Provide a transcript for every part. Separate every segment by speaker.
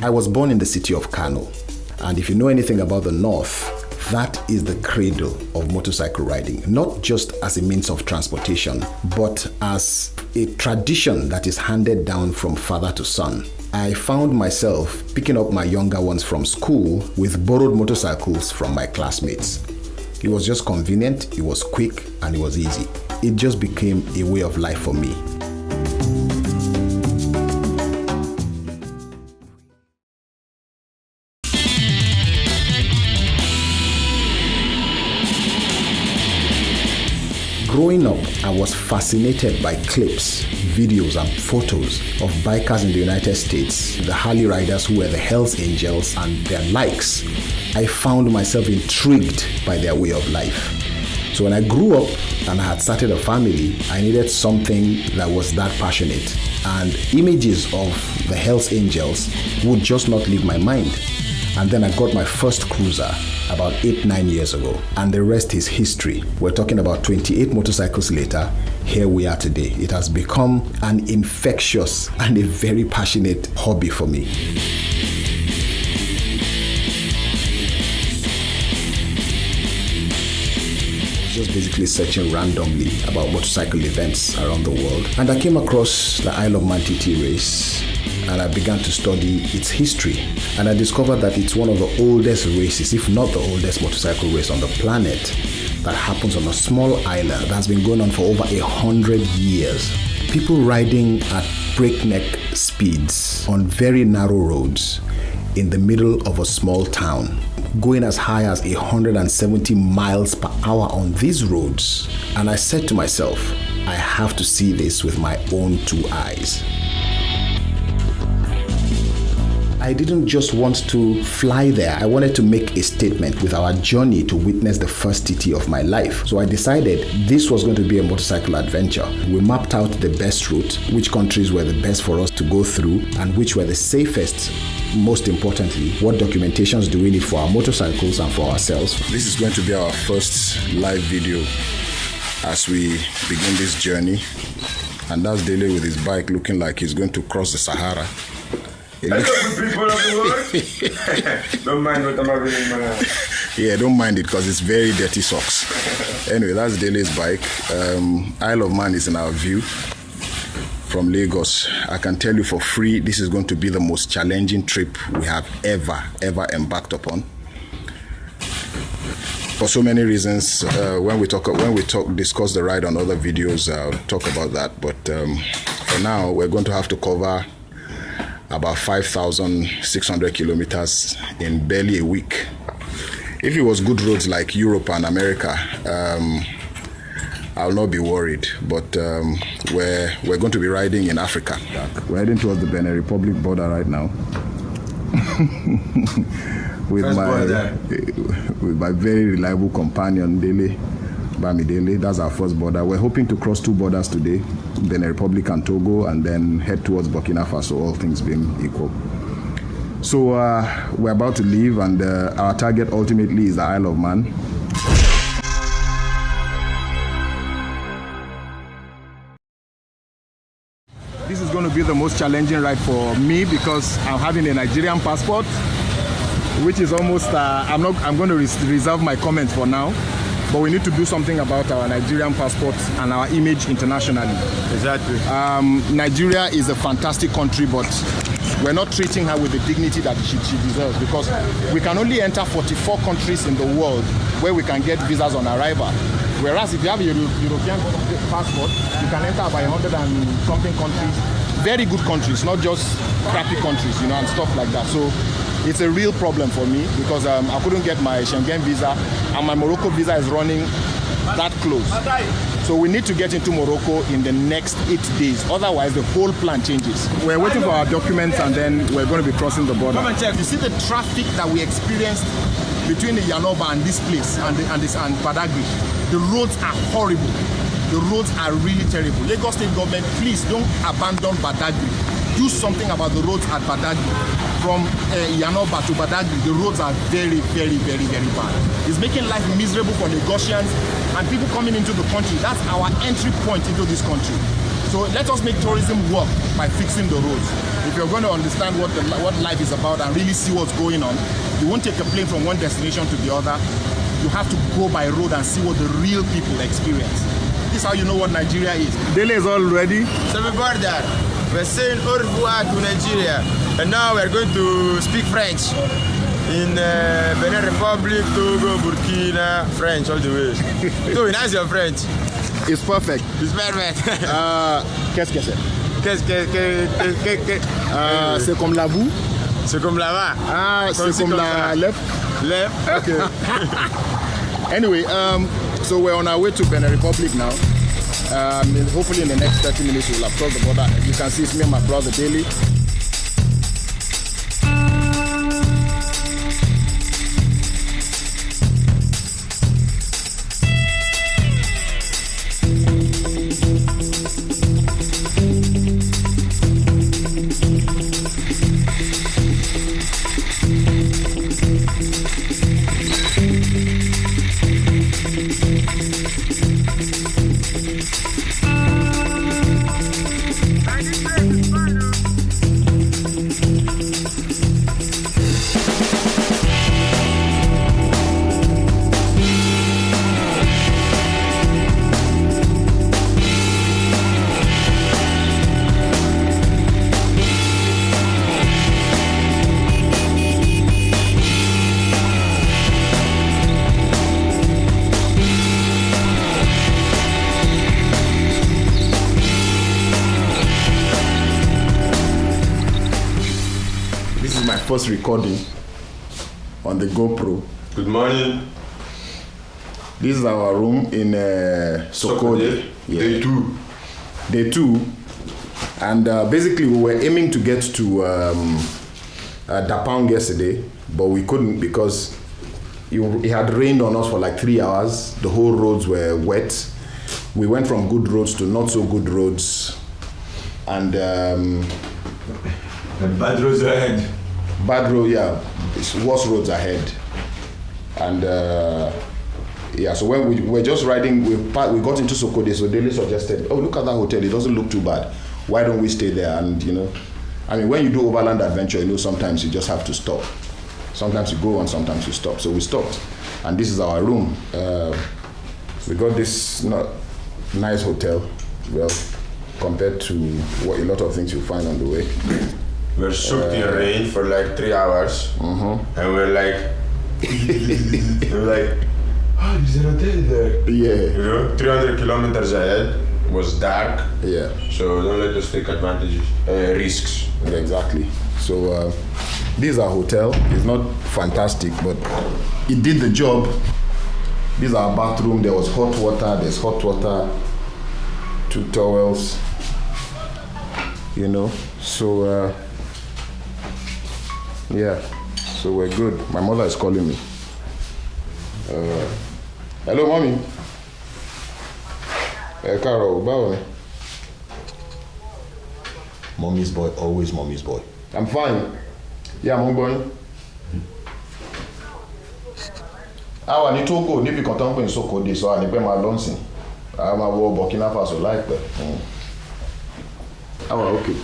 Speaker 1: I was born in the city of Kano, and if you know anything about the North, that is the cradle of motorcycle riding, not just as a means of transportation, but as a tradition that is handed down from father to son. I found myself picking up my younger ones from school with borrowed motorcycles from my classmates. It was just convenient, it was quick, and it was easy. It just became a way of life for me. Growing up, I was fascinated by clips, videos, and photos of bikers in the United States, the Harley riders who were the Hells Angels and their likes. I found myself intrigued by their way of life. So when I grew up and I had started a family, I needed something that was that passionate. And images of the Hells Angels would just not leave my mind. And then I got my first cruiser about 8-9 years ago, and the rest is history. We're talking about 28 motorcycles later. Here we are today. It has become an infectious and a very passionate hobby for me. Just basically searching randomly about motorcycle events around the world, and I came across the Isle of Man TT race, and I began to study its history, and I discovered that it's one of the oldest races, if not the oldest motorcycle race on the planet, that happens on a small island that's been going on for over 100 years. People riding at breakneck speeds on very narrow roads in the middle of a small town, going as high as 170 miles per hour on these roads. And I said to myself, I have to see this with my own two eyes. I didn't just want to fly there. I wanted to make a statement with our journey to witness the first TT of my life. So I decided this was going to be a motorcycle adventure. We mapped out the best route, which countries were the best for us to go through, and which were the safest. Most importantly, what documentations do we need for our motorcycles and for ourselves? This is going to be our first live video as we begin this journey. And that's Dele with his bike looking like he's going to cross the Sahara.
Speaker 2: Hello, people of the world. Don't mind what I'm having, man.
Speaker 1: Yeah, don't mind it because it's very dirty socks. Anyway, that's Dele's bike. Isle of Man is in our view from Lagos. I can tell you for free, this is going to be the most challenging trip we have ever embarked upon. For so many reasons, when we discuss the ride on other videos, I'll talk about that. But for now, we're going to have to cover about 5,600 kilometers in barely a week. If it was good roads like Europe and America, I'll not be worried. But we're going to be riding in Africa. We're heading towards the Benin Republic border right now. with my very reliable companion, Dele. Bamidele. That's our first border. We're hoping to cross 2 borders today, Benin Republic and Togo, and then head towards Burkina Faso, all things being equal. So we're about to leave, and our target ultimately is the Isle of Man. This is going to be the most challenging ride for me because I'm having a Nigerian passport, which is almost, I'm going to reserve my comments for now. But we need to do something about our Nigerian passports and our image internationally.
Speaker 2: Exactly.
Speaker 1: Nigeria is a fantastic country, but we're not treating her with the dignity that she deserves, because we can only enter 44 countries in the world where we can get visas on arrival. Whereas if you have a European passport, you can enter by 100 and something countries, very good countries, not just crappy countries, and stuff like that. So it's a real problem for me because I couldn't get my Schengen visa, and my Morocco visa is running that close. So we need to get into Morocco in the next 8 days. Otherwise, the whole plan changes. We're waiting for our documents, and then we're going to be crossing the border. Come and check. You see the traffic that we experienced between the Yanoba and this place and Badagry. The roads are horrible. The roads are really terrible. Lagos State government, please don't abandon Badagry. Do something about the roads at Badagry. From Yanoba to Badagry, the roads are very bad. It's making life miserable for Lagosians and people coming into the country. That's our entry point into this country. So let us make tourism work by fixing the roads. If you're going to understand what life is about and really see what's going on, you won't take a plane from one destination to the other. You have to go by road and see what the real people experience. This is how you know what Nigeria is. Dele is all ready.
Speaker 3: So we got that. We're saying au revoir to Nigeria. And now we're going to speak French. In Benin Republic, Togo, Burkina, French all the way. So how's your French?
Speaker 1: It's perfect.
Speaker 3: It's perfect.
Speaker 1: Qu'est-ce que c'est?
Speaker 3: Qu'est-ce
Speaker 1: C'est comme la boue.
Speaker 3: C'est comme là-bas.
Speaker 1: C'est comme la left.
Speaker 3: Left.
Speaker 1: Okay. Anyway, so we're on our way to Benin Republic now. Hopefully in the next 30 minutes we'll have crossed the border. You can see it's me and my brother Daily. First recording on the GoPro.
Speaker 2: Good morning.
Speaker 1: This is our room in Sokode.
Speaker 2: Yeah.
Speaker 1: Day two. And basically we were aiming to get to Dapang yesterday, but we couldn't because it had rained on us for like 3 hours. The whole roads were wet. We went from good roads to not so good roads. And
Speaker 2: bad roads ahead.
Speaker 1: Bad road, yeah. It's worse roads ahead. And yeah, so when we were just riding, we got into Sokode, so Dele suggested, oh, look at that hotel, it doesn't look too bad. Why don't we stay there? And, you know, I mean, when you do overland adventure, you know, sometimes you just have to stop. Sometimes you go and sometimes you stop. So we stopped. And this is our room. We got this nice hotel, well, compared to what a lot of things you find on the way.
Speaker 2: We're soaked in rain for like 3 hours, and we're like, oh, there's an hotel there.
Speaker 1: Yeah.
Speaker 2: You know, 300 kilometers ahead was dark.
Speaker 1: Yeah.
Speaker 2: So don't let us take advantages, risks.
Speaker 1: Yeah, exactly. So this is our hotel. It's not fantastic, but it did the job. This is our bathroom. There was hot water. There's hot water. 2 towels. You know. So. Yeah, so we're good. My mother is calling me. Hello, mommy. Carol, bye. Mommy's boy, always mommy's boy. I'm fine. Yeah, mon boy. I need to go. If you can't in Sokode, so I need to my lunch. I'm a Burkina Faso like that. Okay.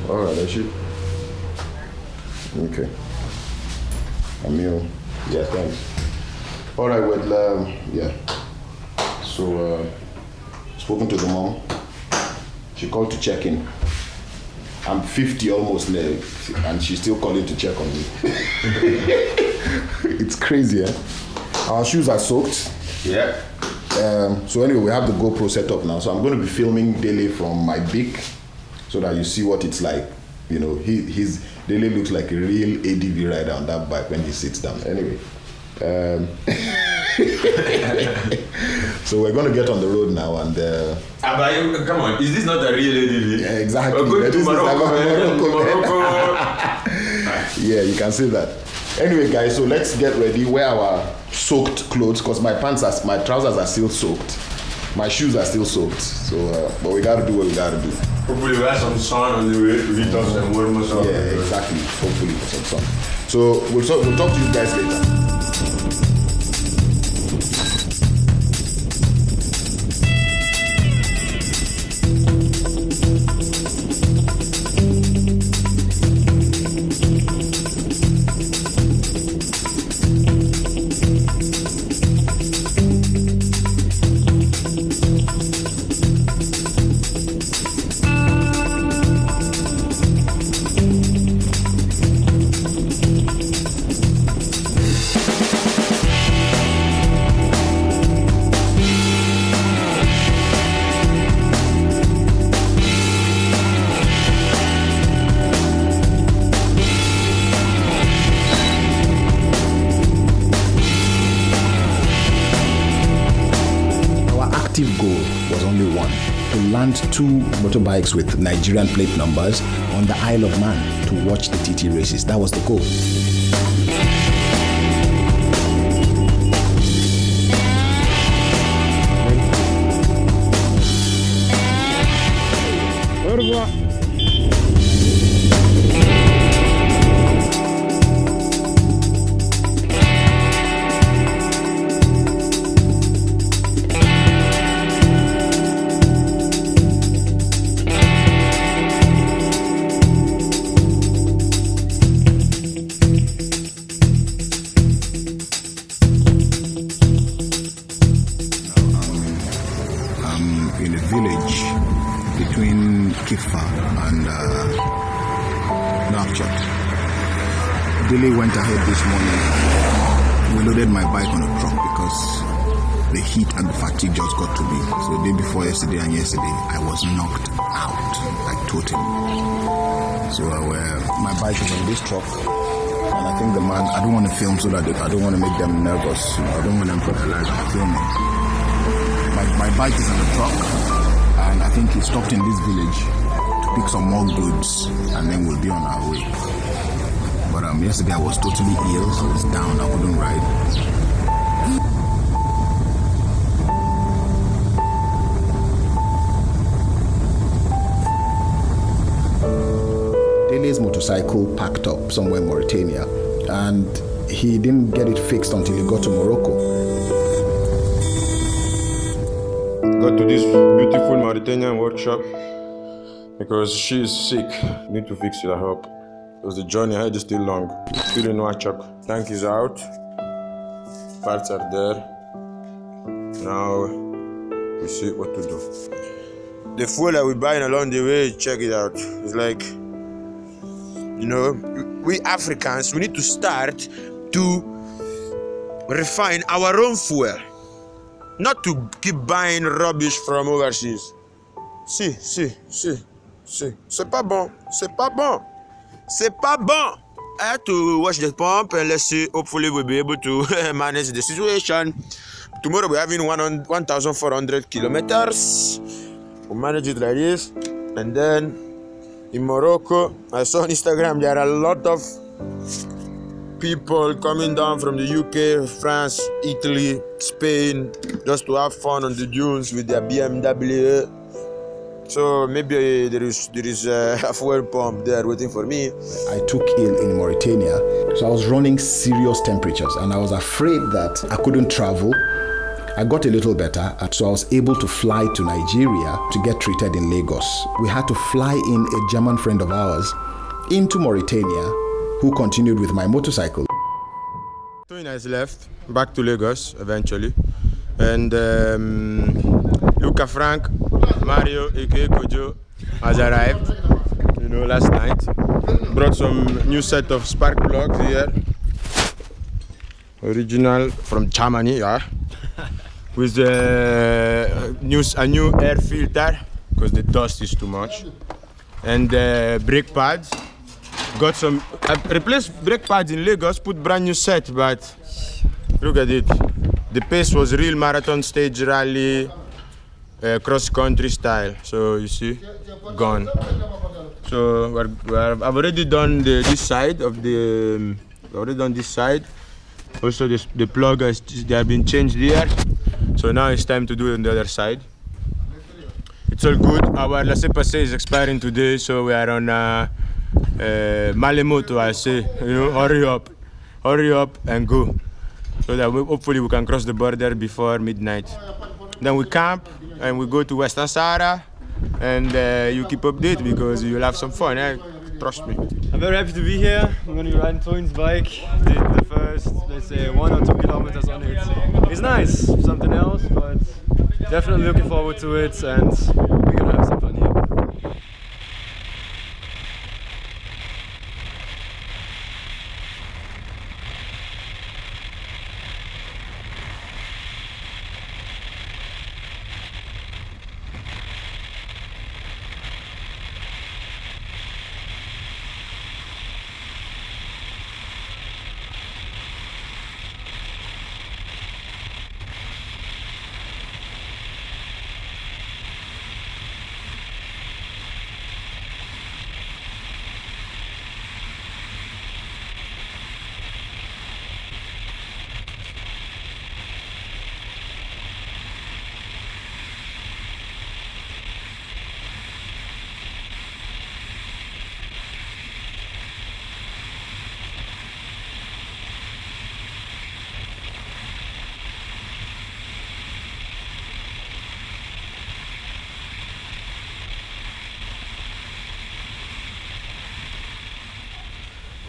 Speaker 1: All right, that's it. Okay. Emil. Yeah, thanks. All right, well, yeah. So, spoken to the mom. She called to check in. I'm 50 almost now, and she's still calling to check on me. It's crazy, eh? Our shoes are soaked.
Speaker 2: Yeah.
Speaker 1: So anyway, we have the GoPro set up now. So I'm going to be filming Dele from my beak so that you see what it's like. You know, Dele looks like a real ADV rider on that bike when he sits down. Anyway, so we're going to get on the road now and...
Speaker 2: come on, is this not a real ADV?
Speaker 1: Yeah, exactly.
Speaker 2: We're going to Morocco.
Speaker 1: Yeah, you can see that. Anyway, guys, so let's get ready. Wear our soaked clothes because my trousers are still soaked. My shoes are still soaked. So, but we got to do what we got to do.
Speaker 2: Hopefully we have some sun on the way to hit us and warm us up.
Speaker 1: Yeah, exactly. Hopefully for some sun. So we'll talk to you guys later. plant 2 motorbikes with Nigerian plate numbers on the Isle of Man to watch the TT races. That was the goal.
Speaker 3: Au revoir.
Speaker 1: In a village between Kifa and Nouakchott. Billy went ahead this morning. We loaded my bike on a truck because the heat and the fatigue just got to me. So the day before yesterday and yesterday, I was knocked out, like totally. So my bike is on this truck. And I think the man, I don't want to film so that I don't want to make them nervous. I don't want them to realize I'm filming. My bike is on the truck, and I think he stopped in this village to pick some more goods, and then we'll be on our way. But yesterday I was totally ill, so I was down, I couldn't ride. Dele's motorcycle packed up somewhere in Mauritania, and he didn't get it fixed until he got to Morocco.
Speaker 3: Got to this beautiful Mauritanian workshop because she is sick. Need to fix it, I hope. Because the journey ahead is still long. Still in Nouakchott. Tank is out. Parts are there. Now we see what to do. The fuel that we're buying along the way, check it out. It's like, you know, we Africans, we need to start to refine our own fuel. Not to keep buying rubbish from overseas. Si. C'est pas bon. I had to wash the pump and let's see, hopefully we'll be able to manage the situation. Tomorrow we're having 1,400 kilometers. We'll manage it like this. And then in Morocco, I saw on Instagram there are a lot of people coming down from the UK, France, Italy, Spain, just to have fun on the dunes with their BMW. So maybe there is a fuel pump there waiting for me.
Speaker 1: I took ill in Mauritania, so I was running serious temperatures, and I was afraid that I couldn't travel. I got a little better, so I was able to fly to Nigeria to get treated in Lagos. We had to fly in a German friend of ours into Mauritania, who continued with my motorcycle.
Speaker 3: 2 nights left, back to Lagos eventually. And Luca Frank, Mario, aka Kojo, has arrived, you know, last night. Brought some new set of spark plugs here. Original from Germany, yeah. With a new air filter, because the dust is too much. And brake pads. Got some, I replaced brake pads in Lagos, put brand new set, but look at it. The pace was real marathon stage rally, cross country style. So you see, gone. So I've already done this side of the, Also the plug they have been changed here. So now it's time to do it on the other side. It's all good. Our laissez-passer is expiring today, so we are on Malemoto, I say, you know, hurry up and go, so that hopefully we can cross the border before midnight. Then we camp and we go to Western Sahara, and you keep updated because you'll have some fun, eh? Trust me.
Speaker 4: I'm very happy to be here. I'm going to be riding Toyn's bike. Did the first, let's say, 1 or 2 kilometers on it. It's nice, something else, but definitely looking forward to it, and we're going to have some fun here.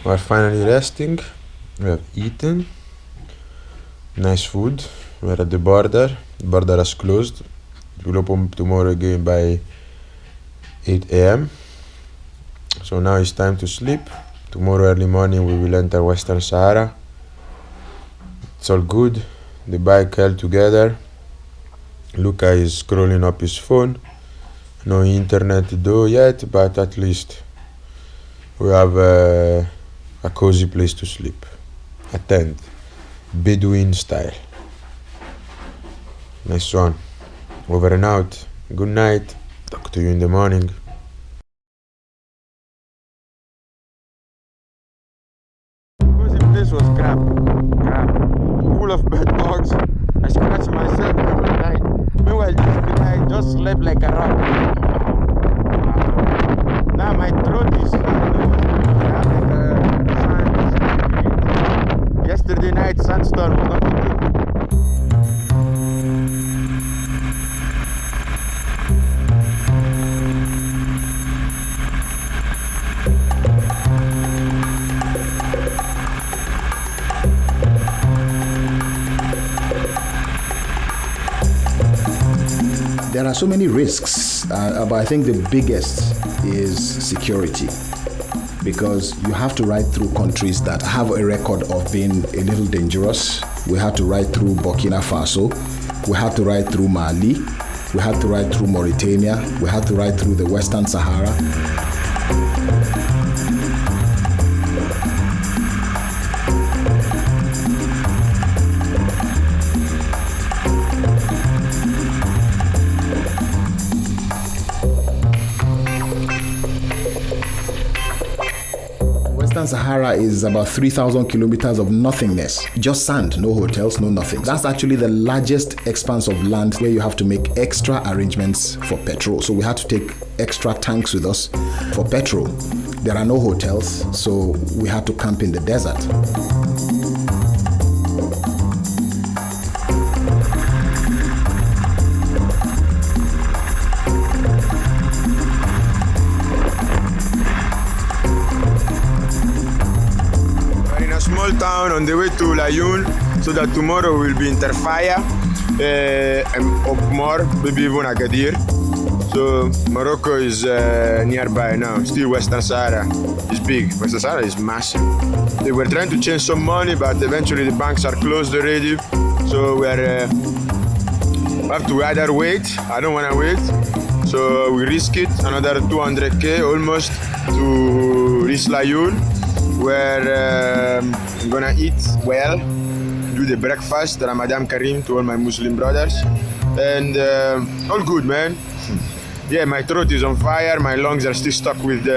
Speaker 3: We are finally resting. We have eaten. Nice food. We're at the border. The border is closed. We'll open tomorrow again by 8 a.m. So now it's time to sleep. Tomorrow early morning we will enter Western Sahara. It's all good. The bike held together. Luca is scrolling up his phone. No internet though yet, but at least we have a cozy place to sleep. A tent. Bedouin style. Nice one. Over and out. Good night. Talk to you in the morning. This was crap. Full of bed bugs. I scratched myself every night. Meanwhile, this guy just slept like a rock. Now my throat is yesterday night sandstorm was not good.
Speaker 1: There are so many risks, but I think the biggest is security, because you have to ride through countries that have a record of being a little dangerous. We had to ride through Burkina Faso, we had to ride through Mali, we had to ride through Mauritania, we had to ride through the Western Sahara. Western Sahara is about 3,000 kilometers of nothingness. Just sand, no hotels, no nothing. That's actually the largest expanse of land where you have to make extra arrangements for petrol. So we had to take extra tanks with us for petrol. There are no hotels, so we had to camp in the desert.
Speaker 3: Small town on the way to Laayoune, so that tomorrow we'll be in Terfaya and up more, maybe even Agadir. So Morocco is nearby now. Still Western Sahara is big. Western Sahara is massive. They were trying to change some money, but eventually the banks are closed already. So we have to either wait. I don't want to wait. So we risk it, another 200k almost to reach Laayoune, where I'm gonna eat well, do the breakfast, Ramadan Kareem to all my Muslim brothers, and all good, man. Yeah, my throat is on fire, my lungs are still stuck with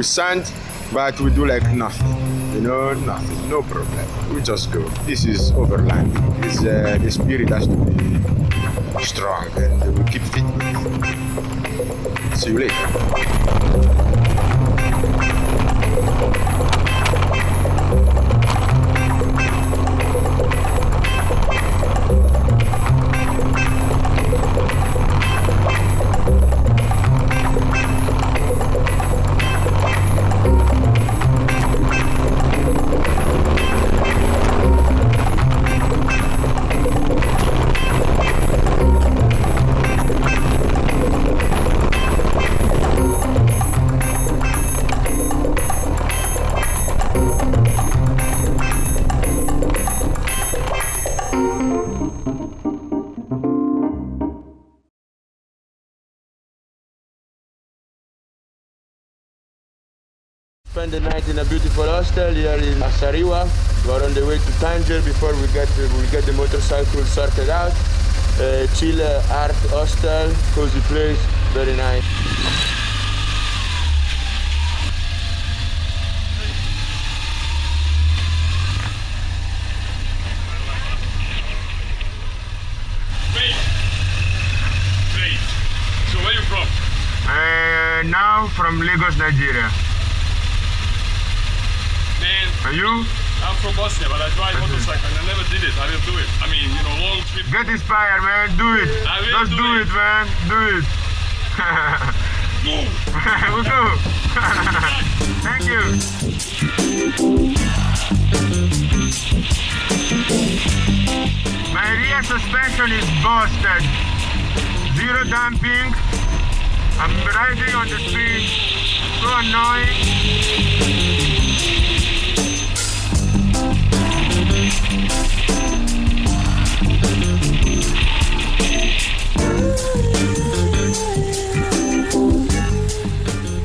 Speaker 3: sand, but we do like nothing, you know, nothing, no problem. We just go. This is overland. The spirit has to be strong, and we keep fit. See you later. Spend the night in a beautiful hostel here in Asariwa. We are on the way to Tanger before we get the motorcycle sorted out. Chill art hostel, cozy place, very nice.
Speaker 2: Wait. So where are you from?
Speaker 3: Now from Lagos, Nigeria.
Speaker 2: Man,
Speaker 3: And you?
Speaker 2: I'm from Bosnia, but I drive motorcycle and I never did it. I will do it. I mean, you know, long trip.
Speaker 3: Get inspired, man. Do it.
Speaker 2: I will
Speaker 3: Just do it, man. Do it.
Speaker 2: Move!
Speaker 3: We'll go. Thank you. My rear suspension is busted. Zero damping. I'm riding on the street. So annoying.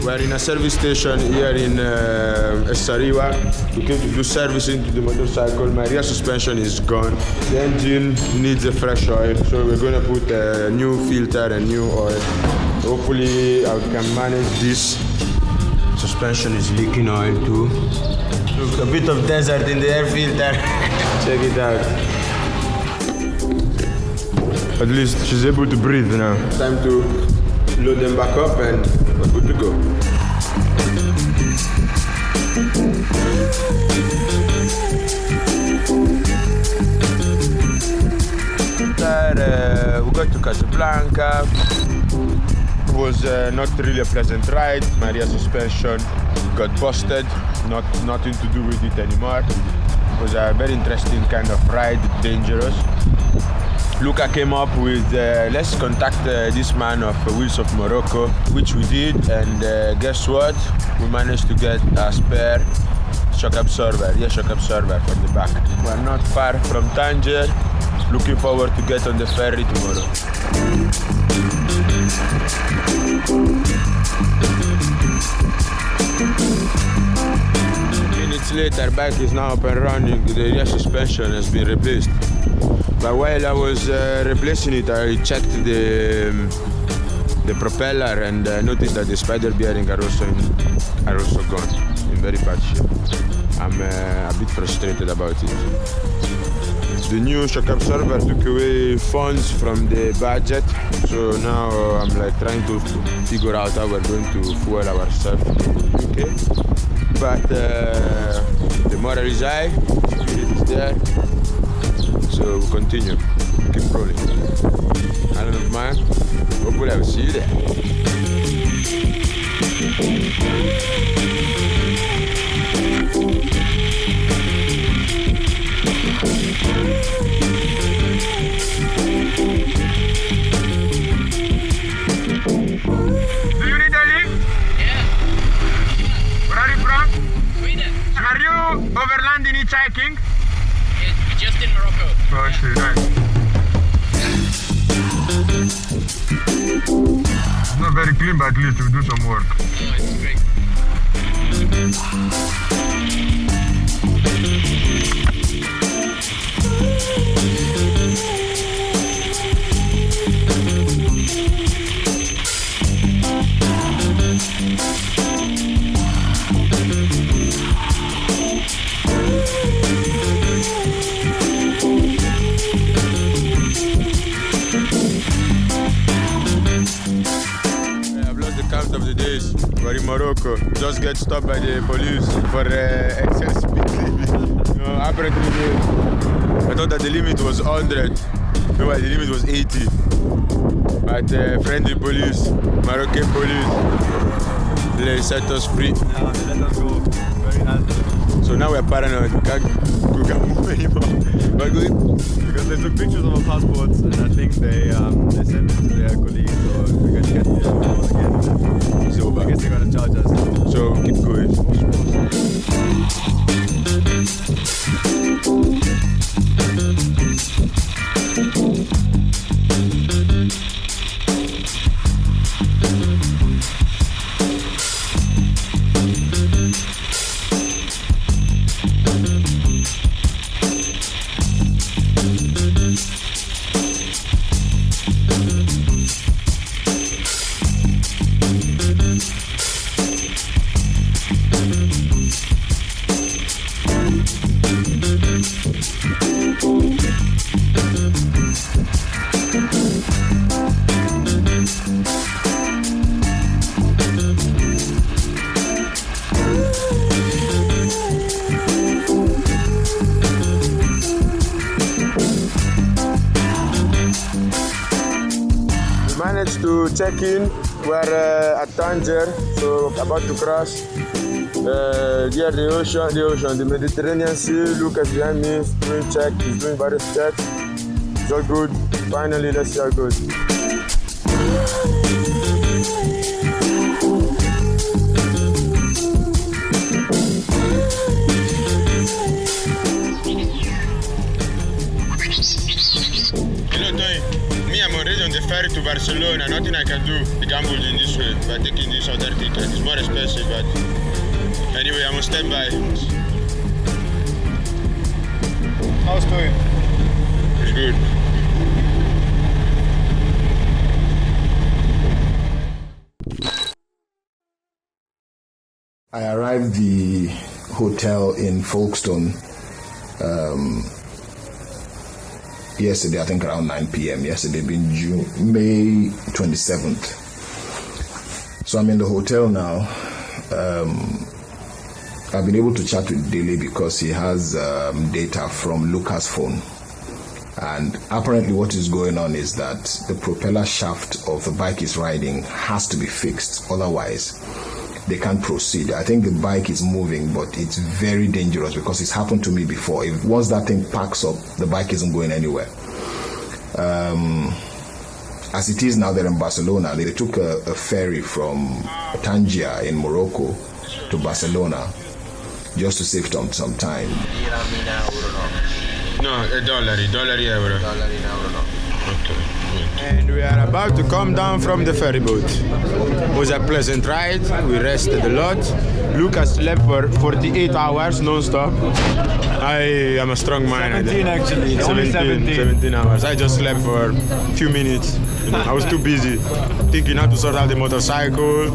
Speaker 3: We're in a service station here in Essariwa. We came to do servicing to the motorcycle. My rear suspension is gone. The engine needs a fresh oil, so we're going to put a new filter and new oil. Hopefully I can manage this. Suspension is leaking oil too. Look, a bit of desert in the air filter. Check it out. At least she's able to breathe now. Time to load them back up and we're good to go. We got to Casablanca. It was not really a pleasant ride. My rear suspension got busted. Nothing to do with it anymore. It was a very interesting kind of ride, dangerous. Luca came up with let's contact this man of Wheels of Morocco, which we did, and guess what? We managed to get a spare shock absorber, shock absorber from the back. We're not far from Tangier. Looking forward to get on the ferry tomorrow. Minutes later, bike is now up and running. The rear suspension has been replaced. But while I was replacing it, I checked the propeller and noticed that the spider bearings are also gone in very bad shape. I'm a bit frustrated about it. The new shock absorber took away funds from the budget, so now I'm like trying to figure out how we're going to fuel ourselves in UK. But the moral is high, the spirit is there. So we'll continue, keep rolling. I don't know, man. Hopefully I will see you there. Do you need a lift?
Speaker 5: Yeah.
Speaker 3: Where are you from?
Speaker 5: Sweden.
Speaker 3: Are you overlanding hitchhiking?
Speaker 5: It's just in Morocco.
Speaker 3: Oh, I see, nice. It's not very clean, but at least we do some work.
Speaker 5: Oh, it's great.
Speaker 3: I've lost the count of the days. We're in Morocco. Just get stopped by the police for excess speed limit. Apparently, I thought that the limit was 100. Meanwhile, the limit was 80. But friendly police, Moroccan police, they set us free.
Speaker 4: Yeah, they let us go. Very nice.
Speaker 3: So now we're paranoid. We can't move anymore. But good.
Speaker 4: Because they took pictures of our passports and I think they sent it to their colleagues, so we can get the passport again.
Speaker 3: It's over.
Speaker 4: I guess they're gonna charge us.
Speaker 3: So keep going. Managed to check in. We're at Tangier, so about to cross. Here the ocean, the Mediterranean Sea. Lucas behind me is doing check. He's doing various checks. It's all good. Finally, let's see how it goes. Hello, Tony. Me, I'm already on the ferry to Barcelona. Nothing I can do. I gambled in this way by taking this other ticket. It's more expensive, but anyway, I'm on standby.
Speaker 1: How's it going?
Speaker 3: It's good.
Speaker 1: I arrived the hotel in Folkestone yesterday, I think around 9 p.m. Yesterday being May 27th. So I'm in the hotel now. I've been able to chat with Dele because he has data from Lucas' phone. And apparently what is going on is that the propeller shaft of the bike he's riding has to be fixed. Otherwise, they can't proceed. I think the bike is moving, but it's very dangerous because it's happened to me before. Once that thing packs up, the bike isn't going anywhere. As it is now, they're in Barcelona. They took a ferry from Tangier in Morocco to Barcelona just to save some time.
Speaker 3: No, $1, euro. Okay. And we are about to come down from the ferry boat. It was a pleasant ride. We rested a lot. Lucas slept for 48 hours non-stop. I am a strong man.
Speaker 4: 17 actually.
Speaker 3: 17 hours. I just slept for a few minutes. I was too busy thinking how to sort out the motorcycle,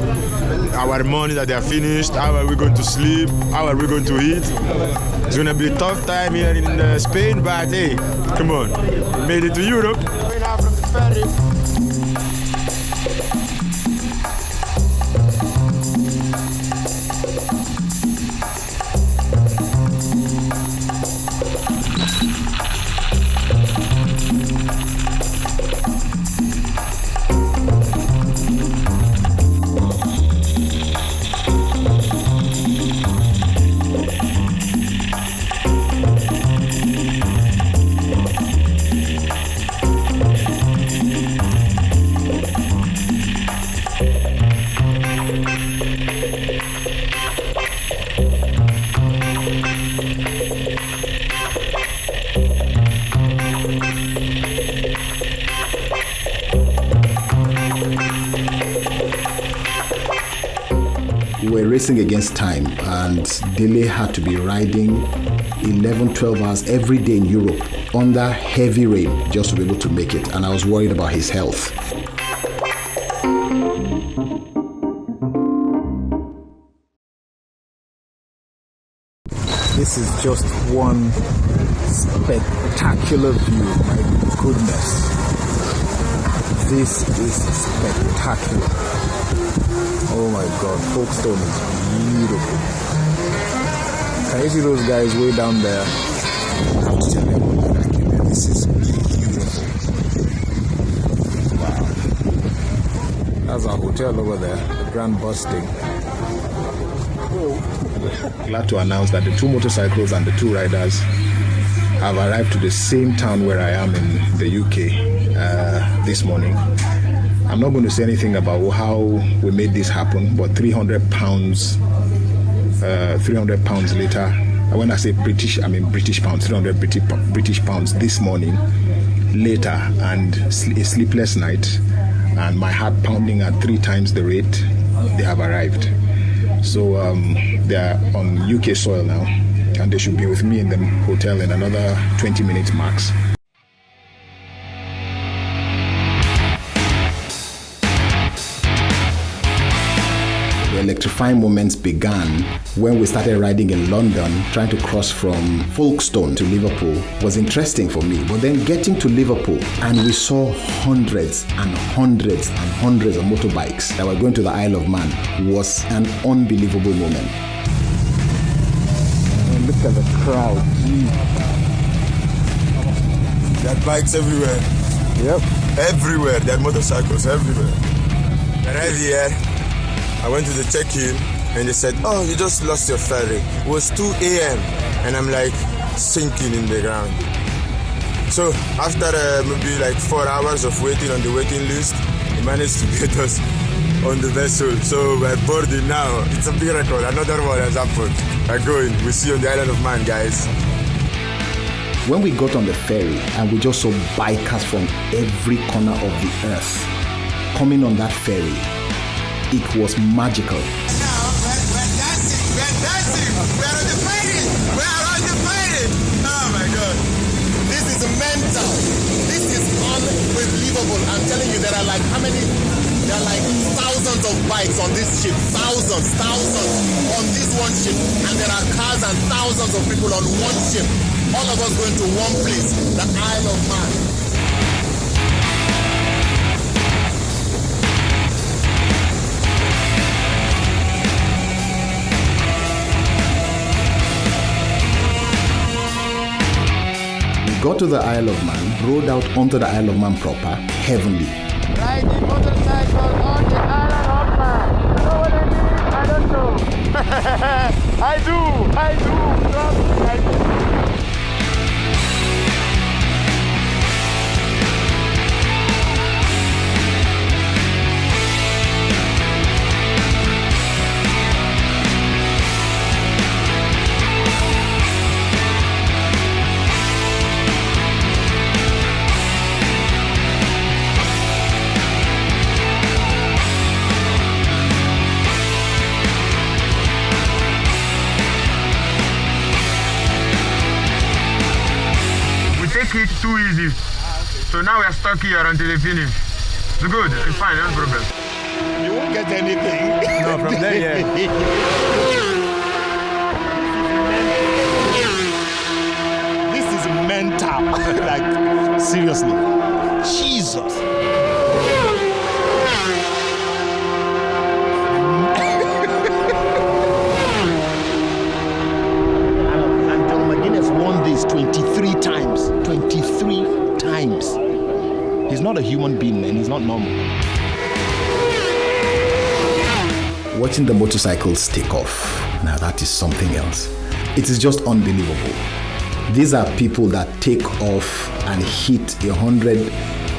Speaker 3: our money that they are finished, how are we going to sleep, how are we going to eat. It's going to be a tough time here in Spain, but hey, come on. We made it to Europe. Going out from the ferry.
Speaker 1: We're racing against time, and Dele had to be riding 11-12 hours every day in Europe under heavy rain just to be able to make it, and I was worried about his health. This is just one spectacular view, my goodness. This is spectacular. Oh my God, Folkestone is beautiful. Can you see those guys way down there? I have to tell everyone that I came here. This is beautiful. Wow. That's our hotel over there, the Grand Busting. Glad to announce that the two motorcycles and the two riders have arrived to the same town where I am in the UK this morning. I'm not going to say anything about how we made this happen, but 300 pounds later, when I say British, I mean British pounds, 300 British pounds this morning later, and a sleepless night, and my heart pounding at 3 times the rate, they have arrived. So they are on UK soil now, and they should be with me in the hotel in another 20 minutes max. The electrifying moments began when we started riding in London, trying to cross from Folkestone to Liverpool was interesting for me. But then getting to Liverpool, and we saw hundreds and hundreds and hundreds of motorbikes that were going to the Isle of Man, was an unbelievable moment. And look at the crowd.
Speaker 3: There are bikes everywhere.
Speaker 1: Yep.
Speaker 3: Everywhere. There are motorcycles everywhere. Right here, I went to the check-in. And they said, oh, you just lost your ferry. It was 2 a.m. And I'm like sinking in the ground. So after maybe like 4 hours of waiting on the waiting list, he managed to get us on the vessel. So we're boarding now. It's a miracle. Another one has happened. We're going. We'll see you on the island of Man, guys.
Speaker 1: When we got on the ferry and we just saw bikers from every corner of the earth coming on that ferry, it was magical.
Speaker 3: Now we're dancing. We're on the ferry. Oh my God. This is mental. This is unbelievable. I'm telling you, there are like how many? There are like thousands of bikes on this ship. Thousands on this one ship. And there are cars and thousands of people on one ship. All of us going to one place, the Isle of Man.
Speaker 1: Got to the Isle of Man, rode out onto the Isle of Man proper, heavenly.
Speaker 3: Riding motorcycle on the Island of Man. You know what I mean? I don't know. I do. Trust me, I do. It too easy. So now we are stuck here until they finish. It's good, it's fine, no problem.
Speaker 1: You won't get anything.
Speaker 3: No, from there, yeah.
Speaker 1: This is mental. Like, seriously. Jesus. And John McGuinness won this 23 times. 23 times. He's not a human being, man. He's not normal. Watching the motorcycles take off, now that is something else. It is just unbelievable. These are people that take off and hit 100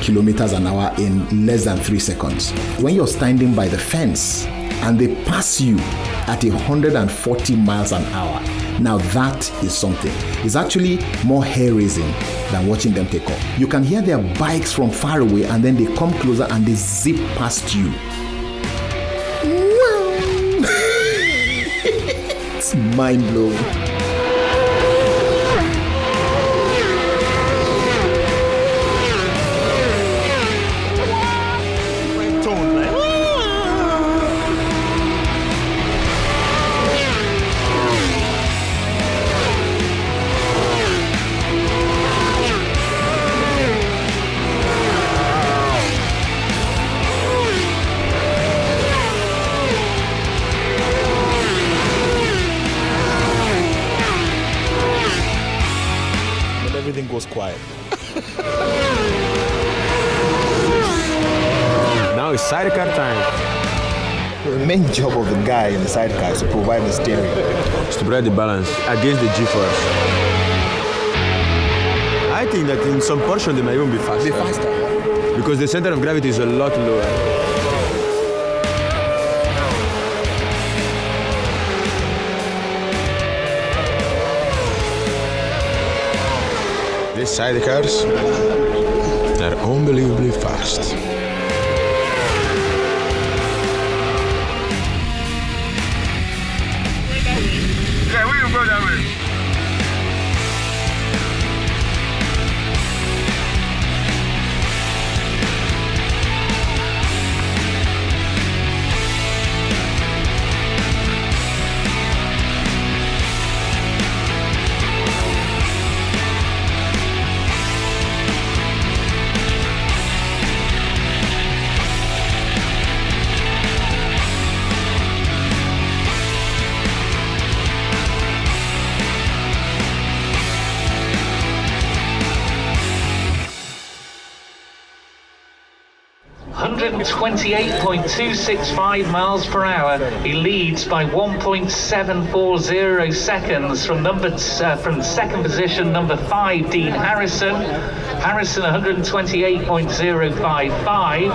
Speaker 1: kilometers an hour in less than 3 seconds. When you're standing by the fence and they pass you at 140 miles an hour, now that is something. It's actually more hair-raising than watching them take off. You can hear their bikes from far away and then they come closer and they zip past you. It's mind-blowing. Everything goes quiet.
Speaker 3: Now it's sidecar time.
Speaker 1: The main job of the guy in the sidecar is to provide the steering.
Speaker 3: It's to provide the balance against the G-force. I think that in some portion they might even be faster. Because the center of gravity is a lot lower. These sidecars, they're unbelievably fast. Yeah, we will go that way.
Speaker 6: 28.265 miles per hour. He leads by 1.740 seconds from second position, number 5, Dean Harrison. Harrison 128.055.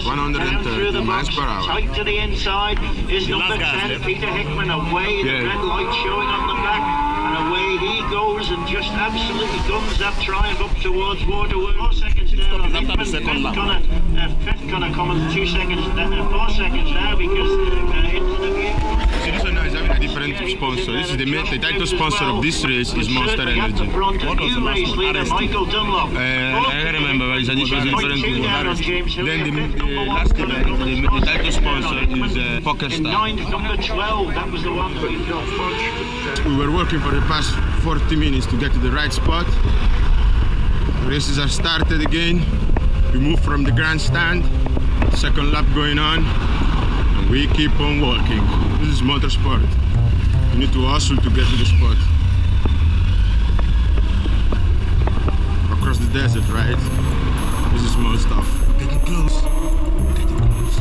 Speaker 3: 130 miles per hour.
Speaker 7: Tight to the inside is number 10, Peter Hickman, away, the red light showing on the back, and away he goes and just absolutely guns that triumph up towards Waterworld. 4 seconds down on Hickman, fifth gonna come in 2 seconds, 4 seconds now because into the game.
Speaker 3: So this one now is having a different sponsor. This is the title sponsor of this race is Monster Energy.
Speaker 7: What was the race leader, Michael Dunlop?
Speaker 3: I can't remember, but it's a different Then the last event, the title sponsor is PokerStar.
Speaker 7: Number 12, that was the one that we got.
Speaker 3: We were working for the past 40 minutes to get to the right spot. The races are started again. We move from the grandstand, second lap going on, and we keep on walking. This is motorsport. You need to hustle to get to the spot. Across the desert, right? This is small stuff. Getting close. Getting close.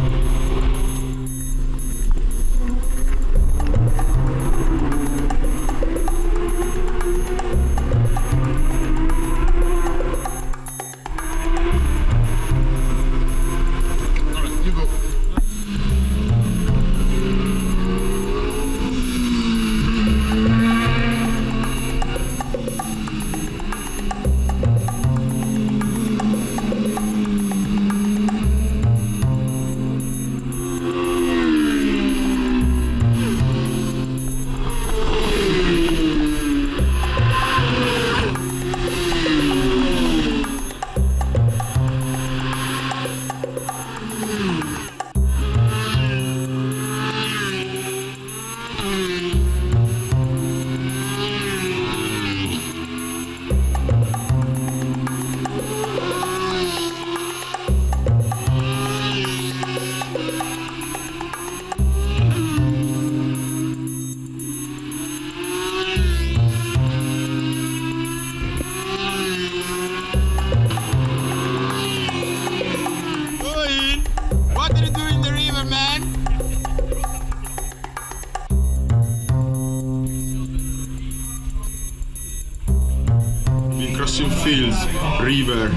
Speaker 3: Fields, river,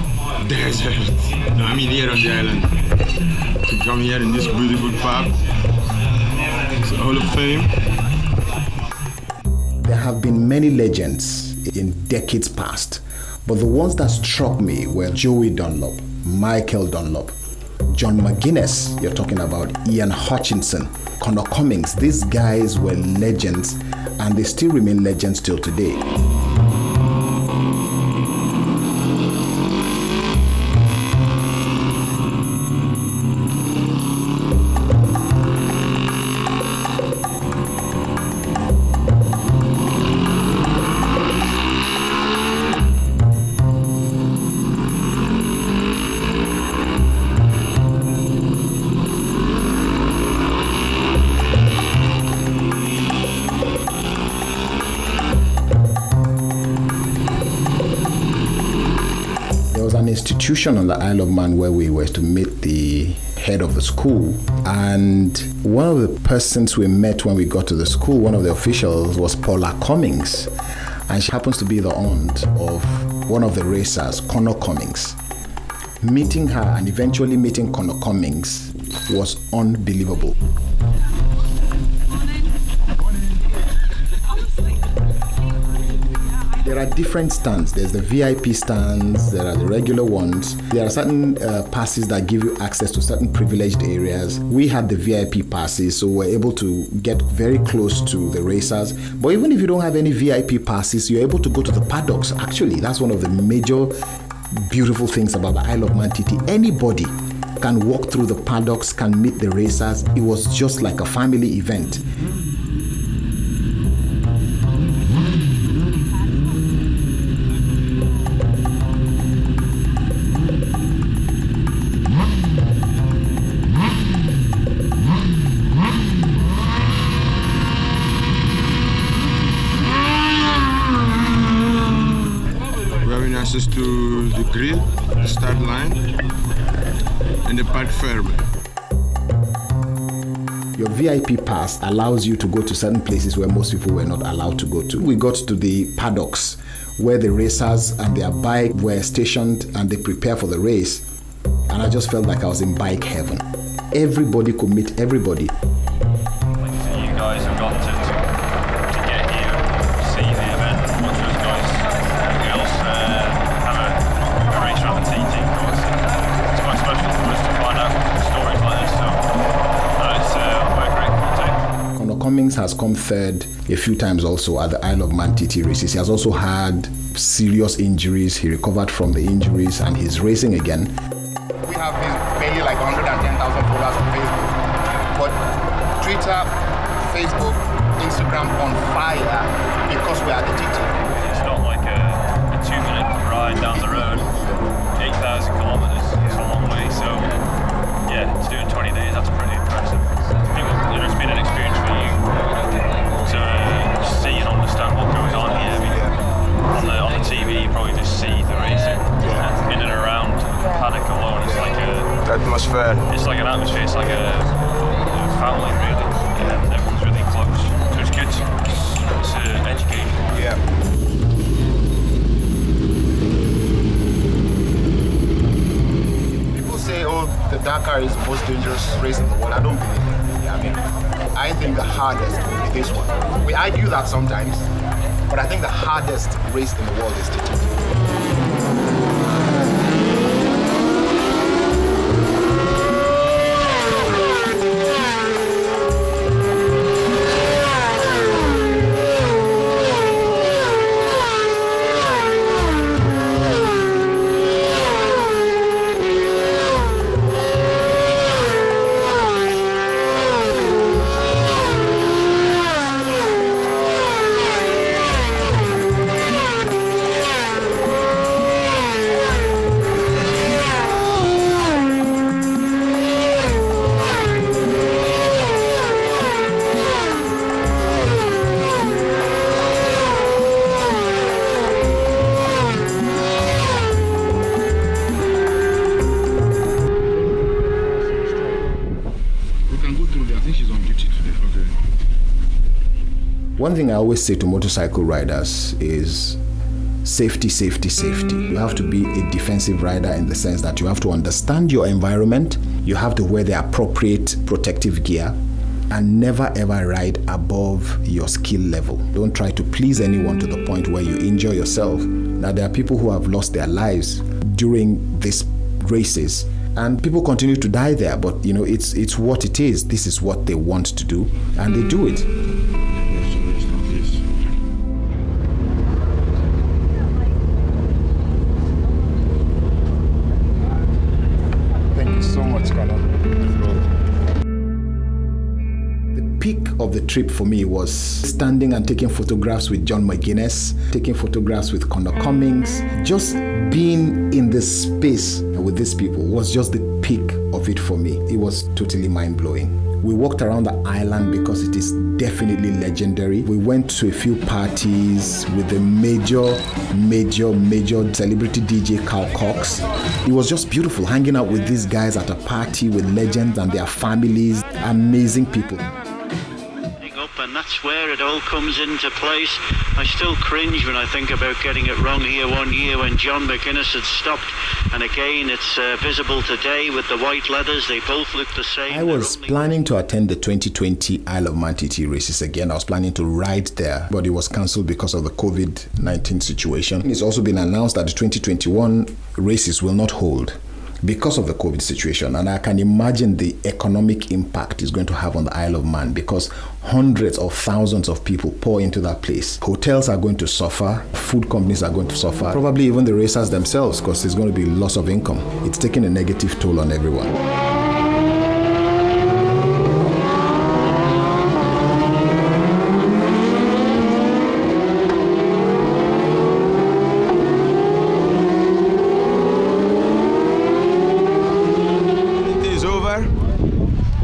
Speaker 3: desert. No, I mean here on the island. To come here in this beautiful pub. It's a Hall of Fame.
Speaker 1: There have been many legends in decades past, but the ones that struck me were Joey Dunlop, Michael Dunlop, John McGuinness, you're talking about Ian Hutchinson, Connor Cummings. These guys were legends and they still remain legends till today. Institution on the Isle of Man where we were to meet the head of the school, and one of the persons we met when we got to the school, one of the officials, was Paula Cummings, and she happens to be the aunt of one of the racers, Connor Cummings. Meeting her and eventually meeting Connor Cummings was unbelievable. There are different stands. There's the VIP stands, there are the regular ones. There are certain passes that give you access to certain privileged areas. We had the VIP passes, so we're able to get very close to the racers. But even if you don't have any VIP passes, you're able to go to the paddocks. Actually, that's one of the major beautiful things about the Isle of Man TT. Anybody can walk through the paddocks, can meet the racers. It was just like a family event.
Speaker 3: Access to the grill, the start line, and the park ferme.
Speaker 1: Your VIP pass allows you to go to certain places where most people were not allowed to go to. We got to the paddocks where the racers and their bike were stationed and they prepare for the race. And I just felt like I was in bike heaven. Everybody could meet everybody.
Speaker 8: You guys have got to get here, see the event, watch those guys, everything else, have a race around the TT course. It's quite special for us to find out stories like this, so we're grateful too.
Speaker 1: Kano Cummings has come third a few times also at the Isle of Man TT races. He has also had serious injuries. He recovered from the injuries and he's racing again. We have maybe like 110,000 followers on Facebook, but Twitter, Facebook, Instagram on fire because we are the TT.
Speaker 8: It's not like a 2-minute ride down the road, 8,000 kilometers, it's a long way, so yeah, to do in 20 days, that's pretty impressive. It's been an experience for you to see and understand what goes on here. I mean, on the TV, you probably just see the racing. In and around paddock alone, it's like
Speaker 3: Atmosphere.
Speaker 8: It's like an atmosphere. It's like a family, really. Everyone's really close. So it's good. It's education.
Speaker 3: Yeah.
Speaker 1: People say, oh, the Dakar is the most dangerous race in the world. I don't believe it. I mean, I think the hardest will be this one. We argue that sometimes, but I think the hardest race in the world is TT. One thing I always say to motorcycle riders is safety, safety, safety. You have to be a defensive rider in the sense that you have to understand your environment, you have to wear the appropriate protective gear, and never ever ride above your skill level. Don't try to please anyone to the point where you injure yourself. Now, there are people who have lost their lives during these races, and people continue to die there, but you know, it's what it is. This is what they want to do, and they do it. Peak of the trip for me was standing and taking photographs with John McGuinness, taking photographs with Kano Cummings. Just being in this space with these people was just the peak of it for me. It was totally mind-blowing. We walked around the island because it is definitely legendary. We went to a few parties with the major celebrity DJ Carl Cox. It was just beautiful hanging out with these guys at a party with legends and their families, amazing people.
Speaker 7: And that's where it all comes into place. I still cringe when I think about getting it wrong here one year when John McGuinness had stopped, and again it's visible today with the white leathers. They both look the same.
Speaker 1: I was planning to attend the 2020 Isle of Man TT races again. I was planning to ride there, but it was cancelled because of the COVID-19 situation. It's also been announced that the 2021 races will not hold because of the COVID situation, and I can imagine the economic impact it's going to have on the Isle of Man because hundreds of thousands of people pour into that place. Hotels are going to suffer, food companies are going to suffer, probably even the racers themselves, because there's going to be loss of income. It's taking a negative toll on everyone.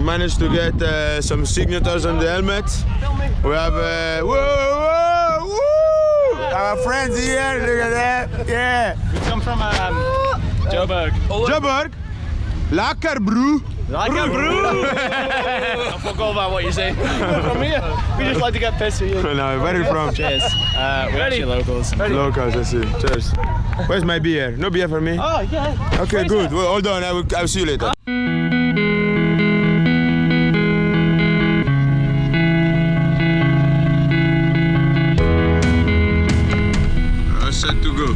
Speaker 3: Managed to get some signatures on the helmet. We have whoa, our friends here, look at that, yeah.
Speaker 4: come from Joburg.
Speaker 3: Joburg? Lekker, bro.
Speaker 4: Lekker, bro. I forgot about what you say. From here. We just like to get pissed with you.
Speaker 3: No, where are you from?
Speaker 4: Cheers. We're actually locals.
Speaker 3: Locals, I see. Cheers. Where's my beer? No beer for me?
Speaker 4: Oh, yeah.
Speaker 3: Okay, good. Well, hold on. I will see you later. Set to go.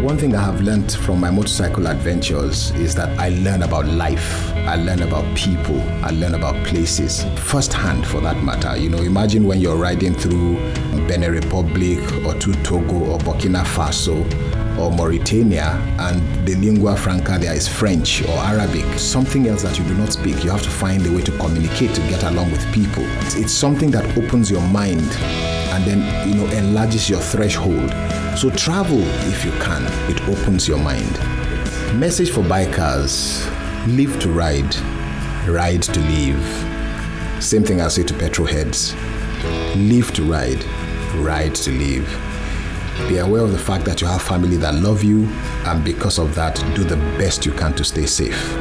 Speaker 1: One thing I have learned from my motorcycle adventures is that I learn about life, I learn about people, I learn about places, firsthand for that matter. You know, imagine when you're riding through Benin Republic or to Togo or Burkina Faso or Mauritania, and the lingua franca there is French or Arabic, something else that you do not speak. You have to find a way to communicate, to get along with people. It's something that opens your mind and then, you know, enlarges your threshold. So travel if you can. It opens your mind. Message for bikers: live to ride, ride to live. Same thing I say to petrol heads: live to ride to live. Be aware of the fact that you have family that love you, and because of that, do the best you can to stay safe.